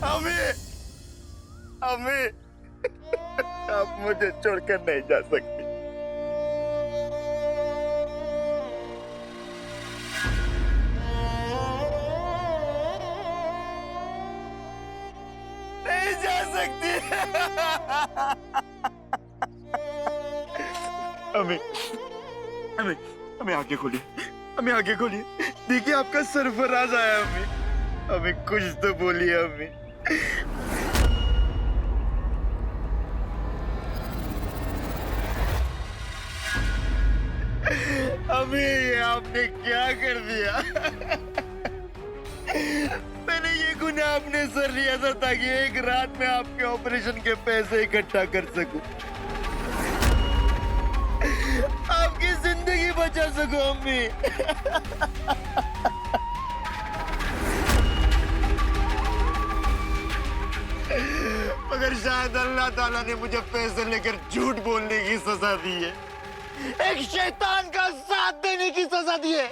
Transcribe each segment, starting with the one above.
अम्मी, अम्मी, आप मुझे छोड़कर नहीं जा सकती। नहीं जा सकती। अम्मी, अम्मी, अम्मी आंखें खोलिए, अम्मी आंखें खोलिए। देखिए आपका सरफराज आया अम्मी। अम्मी कुछ तो बोलिए अम्मी। अम्मी ये आपने क्या कर दिया? मैंने ये गुनाह अपने सर लिया था ताकि एक रात में आपके ऑपरेशन के पैसे इकट्ठा कर सकूं, आपकी जिंदगी बचा सकूं अम्मी। मगर शायद अल्लाह ताला ने मुझे पैसे लेकर झूठ बोलने की सजा दी है, एक शैतान का साथ देने की सजा दी है।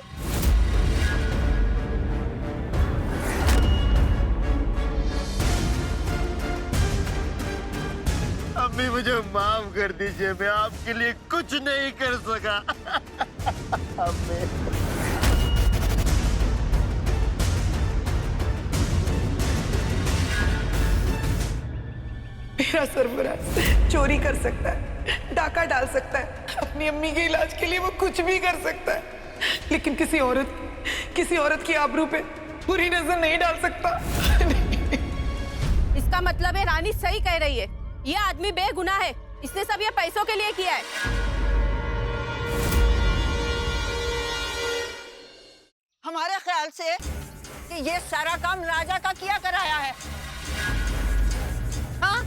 अम्मी मुझे माफ कर दीजिए, मैं आपके लिए कुछ नहीं कर सका। अम्मी मेरा सरफराज चोरी कर सकता है, डाका डाल सकता है, अपनी अम्मी के इलाज के लिए वो कुछ भी कर सकता है, लेकिन किसी औरत की आबरू पे बुरी नजर नहीं डाल सकता। इसका मतलब है रानी सही कह रही है, ये आदमी बेगुनाह है, इसने सब ये पैसों के लिए किया है। हमारे ख्याल से कि ये सारा काम राजा का किया कराया है। हाँ,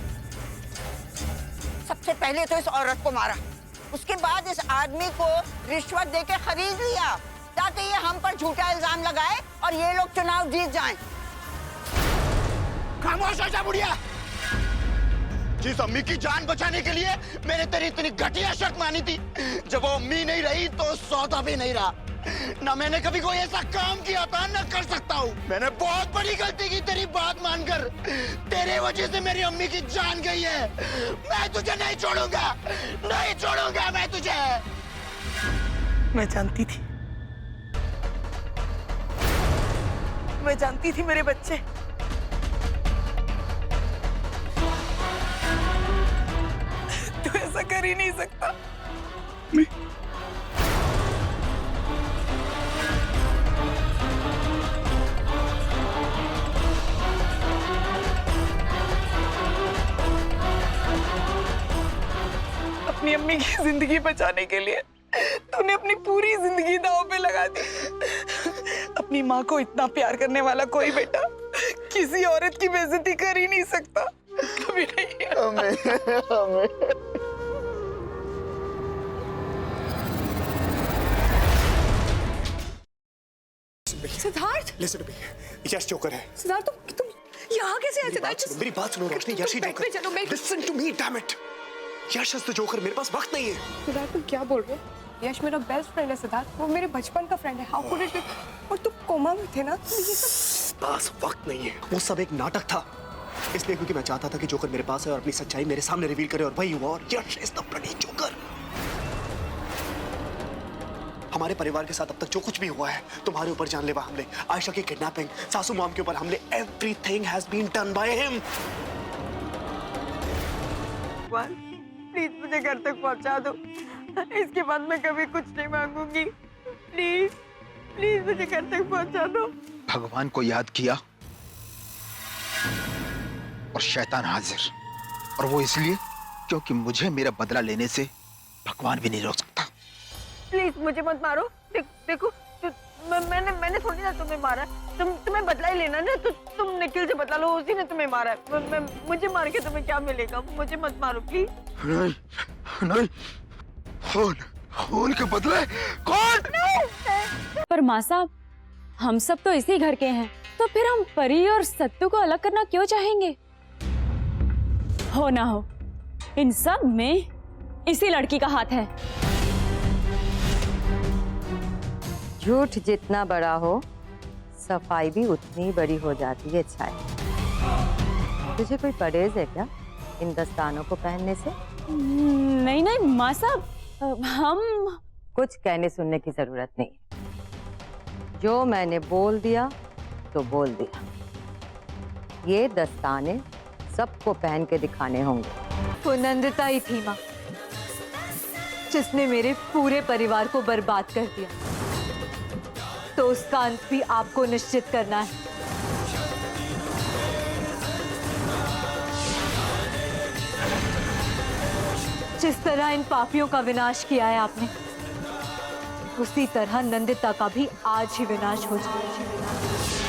सबसे पहले तो इस औरत को मारा, उसके बाद इस आदमी को रिश्वत देके खरीद लिया ताकि ये हम पर झूठा इल्जाम लगाए और ये लोग चुनाव जीत जाएं। खामोश हो जा बुढ़िया। जिस अम्मी की जान बचाने के लिए मैंने तेरी इतनी घटिया शर्त मानी थी, जब वो अम्मी नहीं रही तो सौदा भी नहीं रहा। ना मैंने कभी कोई ऐसा काम किया था, ना कर सकता हूँ। मैंने बहुत बड़ी गलती की तेरी बात मानकर। तेरे वजह से मेरी अम्मी की जान गई है। मैं तुझे नहीं छोड़ूंगा, नहीं छोड़ूंगा मैं तुझे। मैं जानती थी मेरे बच्चे तू ऐसा कर ही नहीं सकता। अपनी अम्मी की जिंदगी बचाने के लिए तूने अपनी पूरी जिंदगी दांव पे लगा दी। अपनी माँ को इतना प्यार करने वाला कोई बेटा किसी औरत की बेइज्जती कर ही नहीं सकता, कभी नहीं। Siddharth, listen to me, Yash joker है। सिद्धार्थ तुम यहाँ कैसे आए? सिद्धार्थ मेरी बात सुनो रोशनी, यश ही joker. Listen to me, damn it. Yash is the joker, मेरे पास वक्त नहीं है। सिद्धार्थ तुम क्या बोल रहे हो? यश मेरा बेस्ट फ्रेंड है सिद्धार्थ, वो मेरे बचपन का फ्रेंड है। How could it be? और तुम कोमा में थे ना, तो ये सब पास वक्त नहीं है। वो सब एक नाटक था, इसलिए क्योंकि मैं चाहता था कि जोकर मेरे पास है और अपनी सच्चाई मेरे सामने रिवील करे, और वही हुआ। और यश इज द ब्लडी जोकर। हमारे परिवार के साथ अब तक जो कुछ भी हुआ है, तुम्हारे ऊपर जानलेवा हमले, आयशा की किडनैपिंग, सासू मॉम के ऊपर हमले, everything has been done by him. Please मुझे घर तक पहुंचा दो, इसके बाद मैं कभी कुछ नहीं मांगूंगी। प्लीज प्लीज मुझे घर तक पहुंचा दो। भगवान को याद किया और शैतान हाजिर, और वो इसलिए क्योंकि मुझे मेरा बदला लेने से भगवान भी नहीं रोक सकता। प्लीज मुझे मत मारो। देखो मैंने थोड़ी ना तुम्हें मारा, तुम्हें बदला ही लेना ना, तो तुम निखिल से बदला लो, उसी ने तुम्हें मारा है। मुझे मार के तुम्हें क्या मिलेगा? मुझे मत मारो प्लीज। नहीं नहीं, खून के बदले कौन? पर माँ साहब, हम सब तो इसी घर के हैं, तो फिर हम परी और सत्तू को अलग करना क्यों चाहेंगे? हो ना हो, इन सब में इसी लड़की का हाथ है। झूठ जितना बड़ा हो, सफाई भी उतनी बड़ी हो जाती है छाया। तुझे कोई परहेज है क्या इन दस्तानों को पहनने से? नहीं नहीं माँ साहब, हम कुछ कहने सुनने की जरूरत नहीं। जो मैंने बोल दिया तो बोल दिया। ये दस्ताने सबको पहन के दिखाने होंगे। वो नंदिता ही थी माँ, जिसने मेरे पूरे परिवार को बर्बाद कर दिया, तो उसका अंत भी आपको निश्चित करना है। जिस तरह इन पापियों का विनाश किया है आपने, उसी तरह नंदिता का भी आज ही विनाश हो जाए।